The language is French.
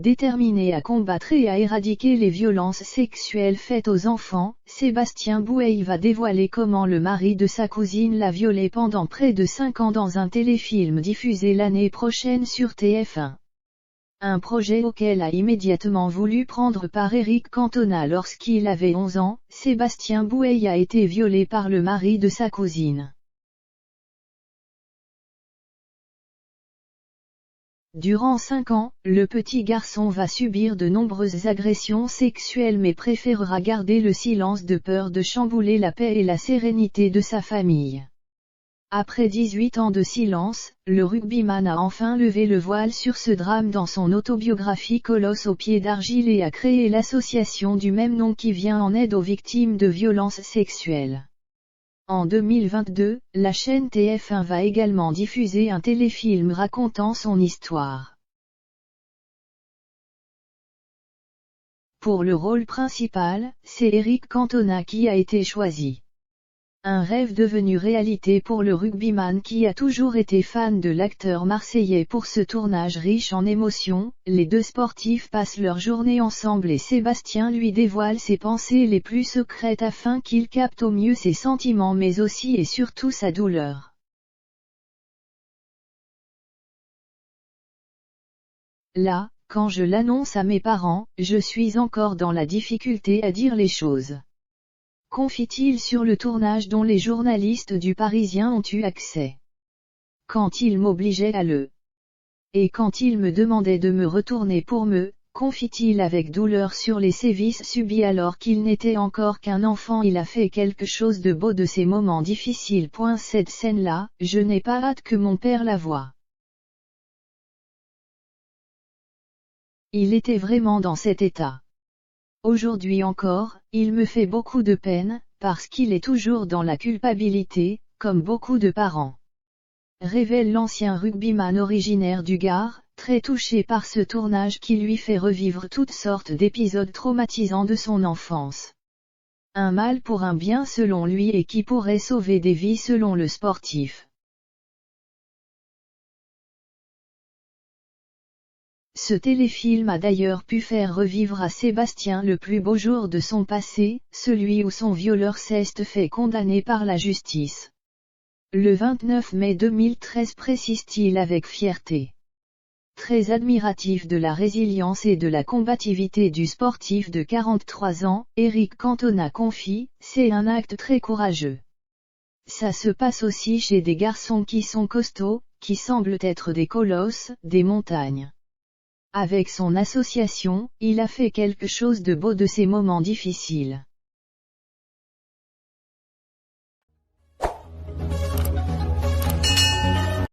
Déterminé à combattre et à éradiquer les violences sexuelles faites aux enfants, Sébastien Bouey va dévoiler comment le mari de sa cousine l'a violée pendant près de 5 ans dans un téléfilm diffusé l'année prochaine sur TF1. Un projet auquel a immédiatement voulu prendre part Éric Cantona lorsqu'il avait 11 ans. Sébastien Bouey a été violé par le mari de sa cousine. Durant 5 ans, le petit garçon va subir de nombreuses agressions sexuelles mais préférera garder le silence de peur de chambouler la paix et la sérénité de sa famille. Après 18 ans de silence, le rugbyman a enfin levé le voile sur ce drame dans son autobiographie Colosse aux pieds d'argile et a créé l'association du même nom qui vient en aide aux victimes de violences sexuelles. En 2022, la chaîne TF1 va également diffuser un téléfilm racontant son histoire. Pour le rôle principal, c'est Éric Cantona qui a été choisi. Un rêve devenu réalité pour le rugbyman qui a toujours été fan de l'acteur marseillais. Pour ce tournage riche en émotions, les deux sportifs passent leur journée ensemble et Sébastien lui dévoile ses pensées les plus secrètes afin qu'il capte au mieux ses sentiments mais aussi et surtout sa douleur. Là, quand je l'annonce à mes parents, je suis encore dans la difficulté à dire les choses. Confie-t-il sur le tournage dont les journalistes du Parisien ont eu accès. Quand il m'obligeait à le. Et quand il me demandait de me retourner pour me, confie-t-il avec douleur sur les sévices subis alors qu'il n'était encore qu'un enfant. Il a fait quelque chose de beau de ces moments difficiles. Cette scène-là, je n'ai pas hâte que mon père la voie. Il était vraiment dans cet état. Aujourd'hui encore, il me fait beaucoup de peine, parce qu'il est toujours dans la culpabilité, comme beaucoup de parents. Révèle l'ancien rugbyman originaire du Gard, très touché par ce tournage qui lui fait revivre toutes sortes d'épisodes traumatisants de son enfance. Un mal pour un bien selon lui et qui pourrait sauver des vies selon le sportif. Ce téléfilm a d'ailleurs pu faire revivre à Sébastien le plus beau jour de son passé, celui où son violeur s'est fait condamner par la justice. Le 29 mai 2013 précise-t-il avec fierté. Très admiratif de la résilience et de la combativité du sportif de 43 ans, Éric Cantona confie, c'est un acte très courageux. Ça se passe aussi chez des garçons qui sont costauds, qui semblent être des colosses, des montagnes. Avec son association, il a fait quelque chose de beau de ces moments difficiles.